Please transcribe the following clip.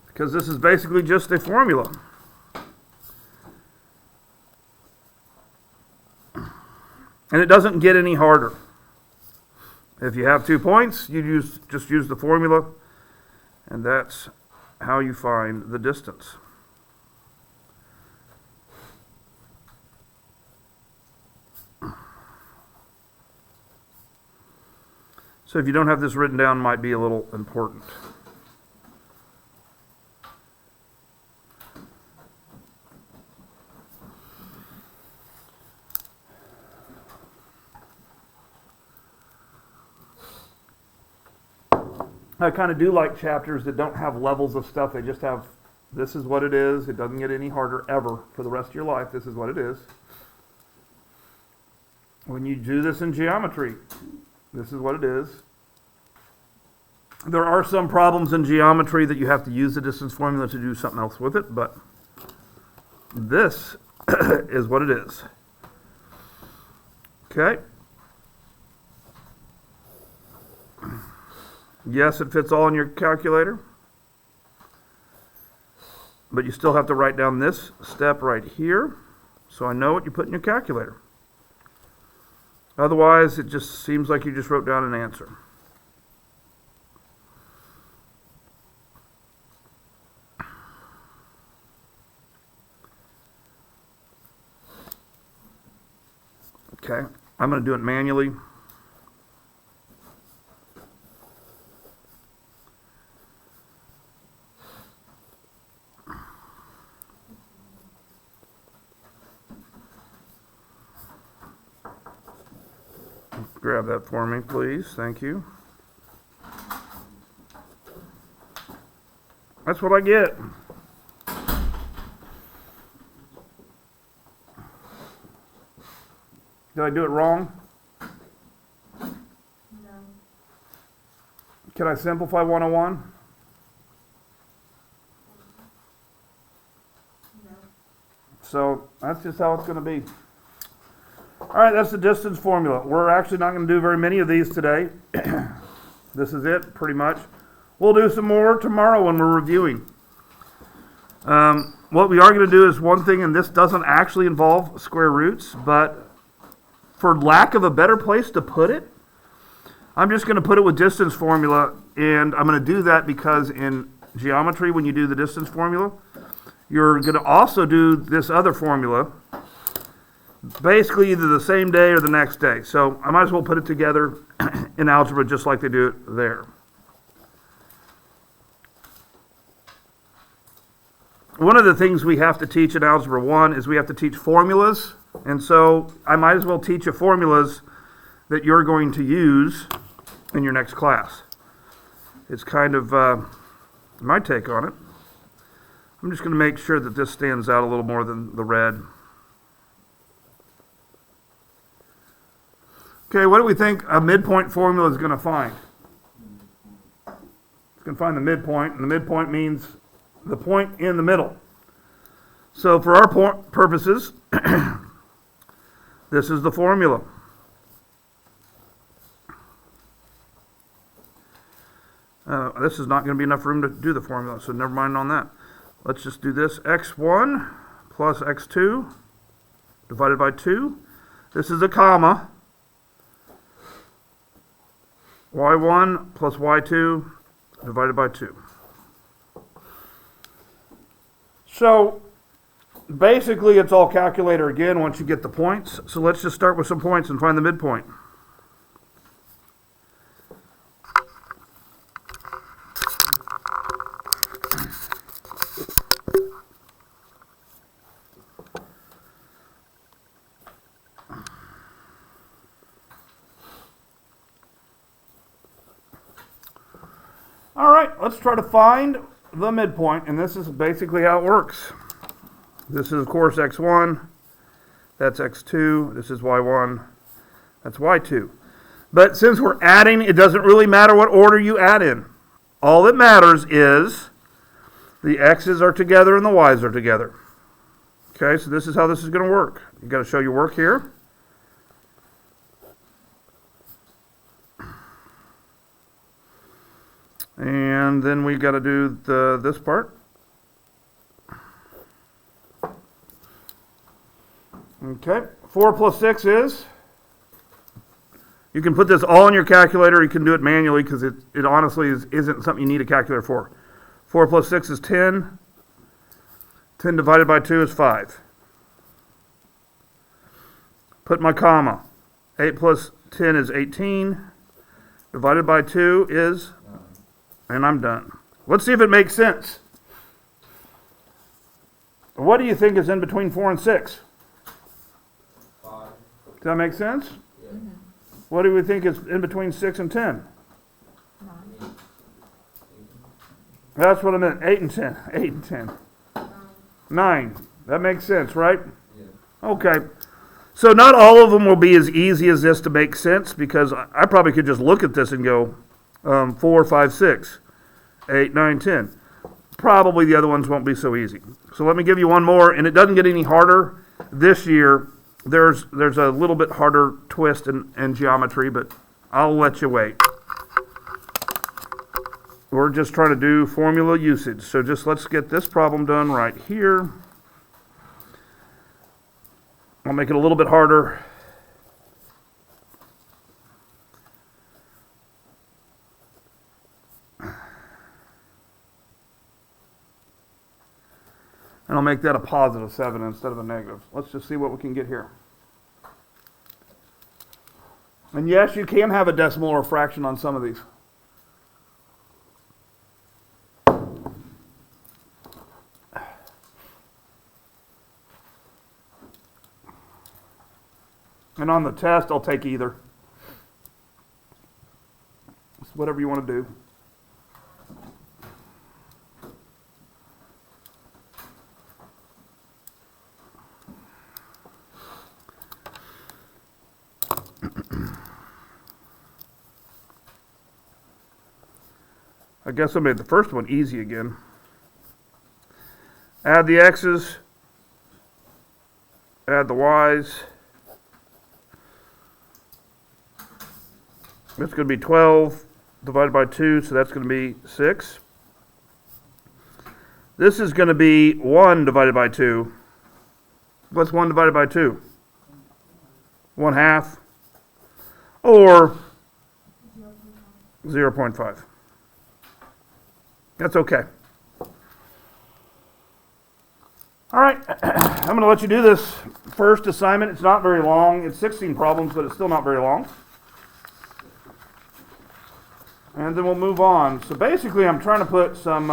Because this is basically just a formula. And it doesn't get any harder. If you have 2 points, you just use the formula, and that's how you find the distance. So if you don't have this written down, it might be a little important. I kind of do like chapters that don't have levels of stuff. They just have, this is what it is. It doesn't get any harder ever for the rest of your life. This is what it is. When you do this in geometry, this is what it is. There are some problems in geometry that you have to use the distance formula to do something else with it, but this is what it is. Okay. Yes, it fits all in your calculator, but you still have to write down this step right here so I know what you put in your calculator. Otherwise, it just seems like you just wrote down an answer. Okay, I'm going to do it manually. Grab that for me, please. Thank you. That's what I get. Did I do it wrong? No. Can I simplify 101? No. So that's just how it's going to be. All right, that's the distance formula. We're actually not going to do very many of these today. This is it, pretty much. We'll do some more tomorrow when we're reviewing. What we are going to do is one thing, and this doesn't actually involve square roots, but for lack of a better place to put it, I'm just going to put it with distance formula, and I'm going to do that because in geometry, when you do the distance formula, you're going to also do this other formula, basically either the same day or the next day. So I might as well put it together in algebra just like they do it there. One of the things we have to teach in Algebra 1 is we have to teach formulas. And so I might as well teach you formulas that you're going to use in your next class. It's kind of my take on it. I'm just going to make sure that this stands out a little more than the red. Okay, what do we think a midpoint formula is going to find? It's going to find the midpoint, and the midpoint means the point in the middle. So for our purposes, this is the formula. This is not going to be enough room to do the formula, so never mind on that. Let's just do this. x1 plus x2 divided by 2. This is a comma. y1 plus y2 divided by 2. So basically it's all calculator again once you get the points. So let's just start with some points and find the midpoint. All right, let's try to find the midpoint, and this is basically how it works. This is, of course, x1, that's x2, this is y1, that's y2. But since we're adding, it doesn't really matter what order you add in. All that matters is the x's are together and the y's are together. Okay, so this is how this is going to work. You've got to show your work here. And then we got to do this part. Okay, 4 plus 6 is? You can put this all in your calculator. You can do it manually because it honestly isn't something you need a calculator for. 4 plus 6 is 10. 10 divided by 2 is 5. Put my comma. 8 plus 10 is 18. Divided by 2 is, and I'm done. Let's see if it makes sense. What do you think is in between 4 and 6? 5. Does that make sense? Yeah. What do we think is in between 6 and 10? 8. That's what I meant. 8 and 10. 8 and 10. 9. That makes sense, right? Yeah. Okay. So not all of them will be as easy as this to make sense, because I probably could just look at this and go 4, 5, 6, 8, 9, 10. Probably the other ones won't be so easy. So let me give you one more, and it doesn't get any harder. This year, there's a little bit harder twist in geometry, but I'll let you wait. We're just trying to do formula usage. So just let's get this problem done right here. I'll make it a little bit harder. And I'll make that a positive 7 instead of a negative. Let's just see what we can get here. And yes, you can have a decimal or a fraction on some of these. And on the test, I'll take either. It's whatever you want to do. I guess I made the first one easy again. Add the x's, add the y's. That's going to be 12 divided by 2, so that's going to be 6. This is going to be 1 divided by 2. What's 1 divided by 2? 1/2. Or 0.5. That's okay. All right, I'm going to let you do this first assignment. It's not very long. It's 16 problems, but it's still not very long. And then we'll move on. So basically, I'm trying to put some